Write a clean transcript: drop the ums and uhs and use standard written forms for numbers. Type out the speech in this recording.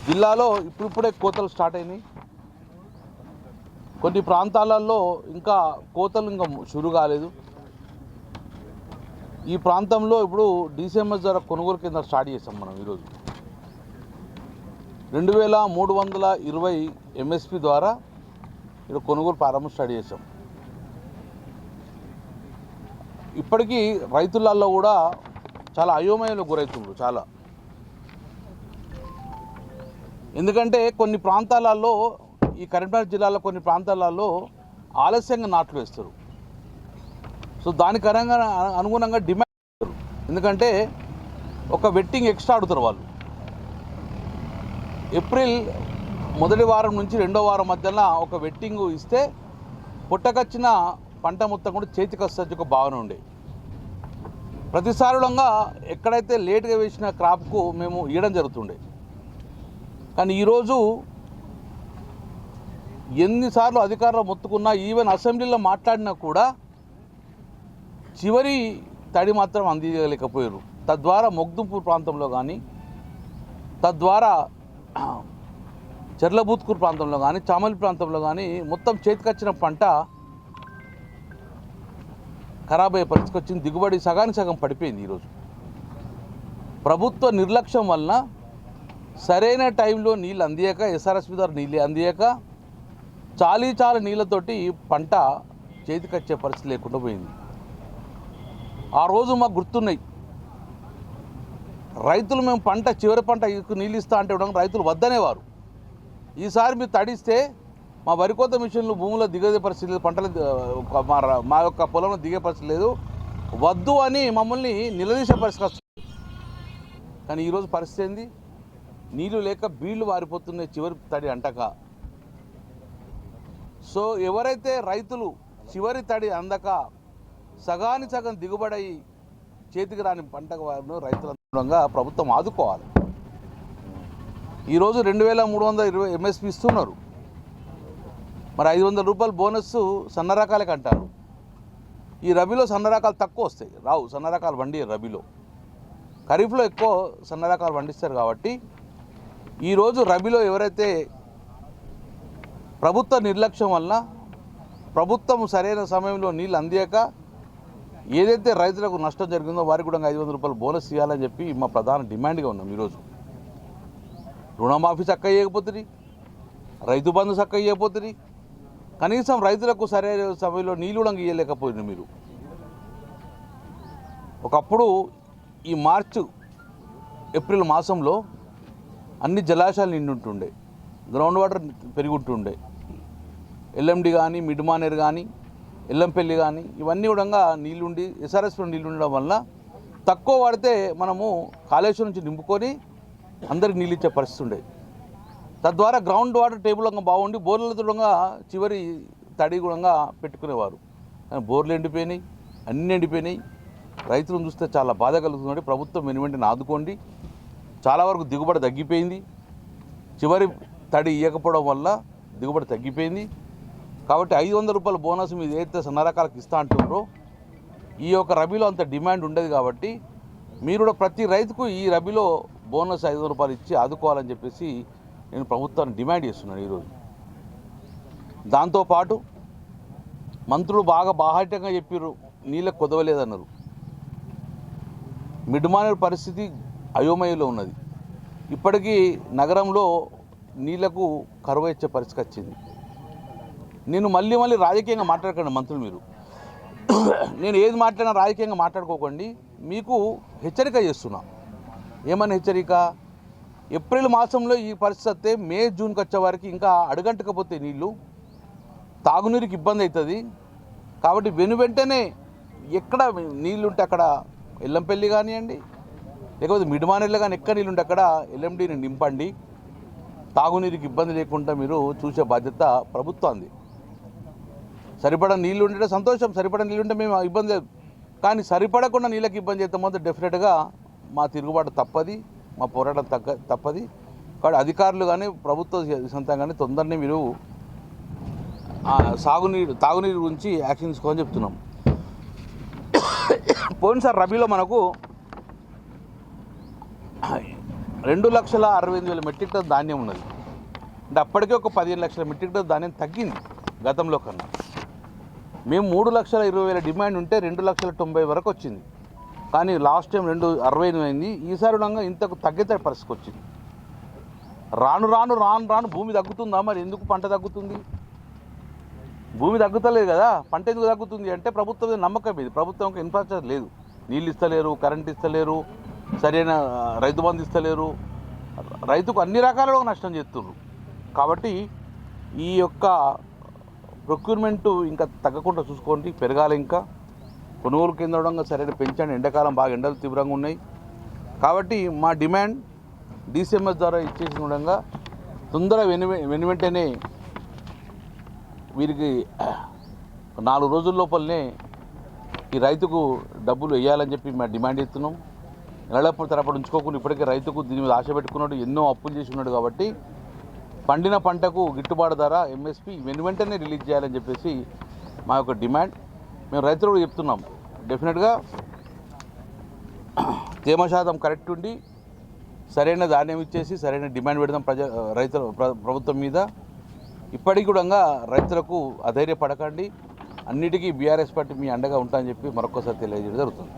జిల్లాలో ఇప్పుడిప్పుడే కోతలు స్టార్ట్ అయినాయి. కొన్ని ప్రాంతాలలో ఇంకా కోతలు ఇంకా షురు కాలేదు. ఈ ప్రాంతంలో ఇప్పుడు డిసిఎంఎస్ ద్వారా కొనుగోలు కింద స్టార్ట్ చేసాం మనం. ఈరోజు 2320 ఎంఎస్పి ద్వారా ఇక్కడ కొనుగోలు ప్రారంభం స్టార్ట్ చేసాం. ఇప్పటికీ రైతులలో కూడా చాలా అయోమయంలో గురవుతున్నారు చాలా. ఎందుకంటే కొన్ని ప్రాంతాలలో ఈ కరీంనగర్ జిల్లాలో కొన్ని ప్రాంతాలలో ఆలస్యంగా నాట్లు వేస్తారు. సో దానికి అనుగుణంగా డిమాండ్ చేస్తారు. ఎందుకంటే ఒక వెట్టింగ్ ఎక్స్ట్రా ఆడుతారు వాళ్ళు. ఏప్రిల్ మొదటి వారం నుంచి రెండో వారం మధ్యలో ఒక వెట్టింగ్ ఇస్తే పుట్టకొచ్చిన పంట మొత్తం కూడా చేతికి వస్తుంది ఒక భావన ఉండే. ప్రతిసారులంగా ఎక్కడైతే లేట్గా వేసిన క్రాప్కు మేము ఇవ్వడం జరుగుతుండే. కానీ ఈరోజు ఎన్నిసార్లు అధికారులు మొత్తుకున్నా, ఈవెన్ అసెంబ్లీలో మాట్లాడినా కూడా చివరి తడి మాత్రం అందించలేకపోయారు. తద్వారా మొగ్దుంపూర్ ప్రాంతంలో కానీ, తద్వారా చెర్లబూత్కూర్ ప్రాంతంలో కానీ, చామలి ప్రాంతంలో కానీ మొత్తం చేతికొచ్చిన పంట ఖరాబ్ అయ్యే పరిస్థితికి వచ్చింది. దిగుబడి సగానికి సగం పడిపోయింది. ఈరోజు ప్రభుత్వ నిర్లక్ష్యం వలన సరైన టైంలో నీళ్ళు అందియక, ఎస్ఆర్ఎస్పి ద్వారా నీళ్ళు అందియక చాలీ నీళ్ళతోటి పంట చేతికొచ్చే పరిస్థితి లేకుండా పోయింది. ఆ రోజు మాకు గుర్తున్నాయి. రైతులు మేము పంట చివరి పంట నీళ్ళు ఇస్తా అంటే రైతులు వద్దనేవారు. ఈసారి మీరు తడిస్తే మా వరికోత మిషన్లు భూమిలో దిగే పరిస్థితి లేదు, పంటలు మా యొక్క పొలంలో దిగే పరిస్థితి లేదు, వద్దు అని మమ్మల్ని నిలదీసే పరిస్థితి వస్తుంది. కానీ ఈరోజు పరిస్థితి ఏంది? నీళ్ళు లేక బీళ్లు వారిపోతున్నాయి చివరి తడి అంటక. సో ఎవరైతే రైతులు చివరి తడి అందక సగానికి సగం దిగుబడి చేతికి రాని పంట రైతులంగా ప్రభుత్వం ఆదుకోవాలి. ఈరోజు 2320 ఎంఎస్పి ఇస్తున్నారు. మరి 500 రూపాయలు బోనస్ సన్న రకాలకి అంటారు. ఈ రబీలో సన్న రకాలు తక్కువ వస్తాయి, రావు సన్న రకాలు వండి. రబీలో ఖరీఫ్లో ఎక్కువ సన్న రకాలు వండిస్తారు. కాబట్టి ఈరోజు రబీలో ఎవరైతే ప్రభుత్వ నిర్లక్ష్యం వల్ల ప్రభుత్వం సరైన సమయంలో నీళ్ళు అందియక ఏదైతే రైతులకు నష్టం జరిగిందో వారికి కూడా 500 రూపాయలు బోనస్ ఇవ్వాలని చెప్పి మా ప్రధాన డిమాండ్గా ఉన్నాం. ఈరోజు రుణమాఫీ చక్కగా ఇవ్వకపోతుంది, రైతు బంధు చక్కగా ఇవ్వకపోతుంది, కనీసం రైతులకు సరైన సమయంలో నీళ్ళు కూడా ఇవ్వలేకపోయింది మీరు. ఒకప్పుడు ఈ మార్చు ఏప్రిల్ మాసంలో అన్ని జలాశయాలు నిండుంటుండే, గ్రౌండ్ వాటర్ పెరుగుంటుండే. ఎల్ఎండి కానీ, మిడ్మానేర్ కానీ, ఎల్లంపల్లి కానీ ఇవన్నీ కూడా నీళ్ళుండి ఎస్ఆర్ఎస్లో నీళ్ళు ఉండడం వల్ల తక్కువ వాడితే మనము కాళేశ్వరం నుంచి నింపుకొని అందరికి నీళ్ళు ఇచ్చే పరిస్థితి ఉండే. తద్వారా గ్రౌండ్ వాటర్ టేబుల్ బాగుండి బోర్ల దూరంగా చివరి తడి కూడా పెట్టుకునేవారు. కానీ బోర్లు ఎండిపోయినాయి, అన్నీ ఎండిపోయినాయి. రైతులను చూస్తే చాలా బాధ కలుగుతుంది. ప్రభుత్వం వెనువెంటనే ఆదుకోండి. చాలా వరకు దిగుబడి తగ్గిపోయింది. చివరి తడి ఇవ్వకపోవడం వల్ల దిగుబడి తగ్గిపోయింది. కాబట్టి 500 రూపాయల బోనస్ మీద ఏదైతే సన్న రకాలకు ఇస్తా అంటున్నారో ఈ యొక్క రబీలో అంత డిమాండ్ ఉండదు. కాబట్టి మీరు కూడా ప్రతి రైతుకు ఈ రబీలో బోనస్ 500 రూపాయలు ఇచ్చి ఆదుకోవాలని చెప్పేసి నేను ప్రభుత్వాన్ని డిమాండ్ చేస్తున్నాను ఈరోజు. దాంతోపాటు మంత్రులు బాగా బాహాటంగా చెప్పారు, నీళ్ళకు కుదవలేదన్నారు. మిడ్మానేర్ పరిస్థితి అయోమయంలో ఉన్నది. ఇప్పటికీ నగరంలో నీళ్లకు కరువు ఇచ్చే పరిస్థితి వచ్చింది. నేను మళ్ళీ రాజకీయంగా మాట్లాడకండి మంత్రులు. మీరు నేను ఏది మాట్లాడినా రాజకీయంగా మాట్లాడుకోకండి. మీకు హెచ్చరిక చేస్తున్నా. ఏమన్నా హెచ్చరిక? ఏప్రిల్ మాసంలో ఈ పరిస్థితి మే జూన్కి వచ్చే వారికి ఇంకా అడుగంటకపోతే నీళ్ళు తాగునీరుకి ఇబ్బంది అవుతుంది. కాబట్టి వెంటనే ఎక్కడ నీళ్ళుంటే అక్కడ ఎల్లంపల్లి కానివ్వండి, లేకపోతే మిడ్మానేర్లో కానీ ఎక్కడ నీళ్ళుంటే అక్కడ ఎల్ఎండిని నింపండి. తాగునీరుకి ఇబ్బంది లేకుండా మీరు చూసే బాధ్యత ప్రభుత్వాన్ని. సరిపడా నీళ్ళు ఉంటే సంతోషం, సరిపడా నీళ్ళు ఉంటే మేము ఇబ్బంది లేదు. కానీ సరిపడకుండా నీళ్ళకి ఇబ్బంది చేస్తే మాత్రం డెఫినెట్గా మా తిరుగుబాటు తప్పది, మా పోరాటం తప్పది. కాబట్టి అధికారులు కానీ ప్రభుత్వ సొంతం కానీ తొందరనే మీరు తాగునీరు గురించి యాక్షన్ తీసుకోవాలని చెప్తున్నాం. పోయినసారి రబీలో మనకు 2,60,8,000 మెట్రిక్ టన్ ధాన్యం ఉన్నది. అంటే అప్పటికే ఒక 15 లక్షల మెట్రిక్ టన్ ధాన్యం తగ్గింది గతంలో కన్నా. మేము 3,20,000 డిమాండ్ ఉంటే 2,90,000 వరకు వచ్చింది. కానీ లాస్ట్ టైం 2,60 అయింది. ఈసారి ఉండగా ఇంతకు తగ్గే పరిస్థితికి వచ్చింది. రాను రాను రాను రాను భూమి తగ్గుతుందా? మరి ఎందుకు పంట తగ్గుతుంది? భూమి తగ్గుతలేదు కదా, పంట ఎందుకు తగ్గుతుంది అంటే ప్రభుత్వం మీద నమ్మకం ఇది. ప్రభుత్వంకి ఇన్ఫ్రాస్ట్రక్చర్ లేదు, నీళ్ళు ఇస్తలేరు, కరెంట్ ఇస్తలేరు, సరైన రైతు బంధు ఇస్తలేరు, రైతుకు అన్ని రకాలుగా నష్టం చేస్తున్నారు. కాబట్టి ఈ యొక్క ప్రొక్యూర్మెంటు ఇంకా తగ్గకుండా చూసుకోండి, పెరగాలి. ఇంకా కొనుగోలు కేంద్రంగా సరైన పెంచండి. ఎండాకాలం బాగా ఎండలు తీవ్రంగా ఉన్నాయి కాబట్టి మా డిమాండ్ DCMS ద్వారా ఇచ్చేసిన విధంగా తొందరగా వెంటనే వీరికి 4 రోజుల లోపలనే ఈ రైతుకు డబ్బులు వేయాలని చెప్పి మేము డిమాండ్ చేస్తున్నాం. నెలప్పుడు తరపడి ఉంచుకోకుండా ఇప్పటికే రైతుకు దీని మీద ఆశ పెట్టుకున్నాడు, ఎన్నో అప్పులు చేసి ఉన్నాడు. కాబట్టి పండిన పంటకు గిట్టుబాటు ధర MSP వెంటనే రిలీజ్ చేయాలని చెప్పేసి మా యొక్క డిమాండ్. మేము రైతులకు చెప్తున్నాం, డెఫినెట్గా తేమ శాతం కరెక్ట్ ఉండి సరైన ధాన్యం ఇచ్చేసి సరైన డిమాండ్ పెడదాం ప్రభుత్వం మీద. ఇప్పటికి కూడా రైతులకు అధైర్యపడకండి, అన్నిటికీ BRS పార్టీ మీ అండగా ఉంటామని చెప్పి మరొకసారి తెలియజేయడం జరుగుతుంది.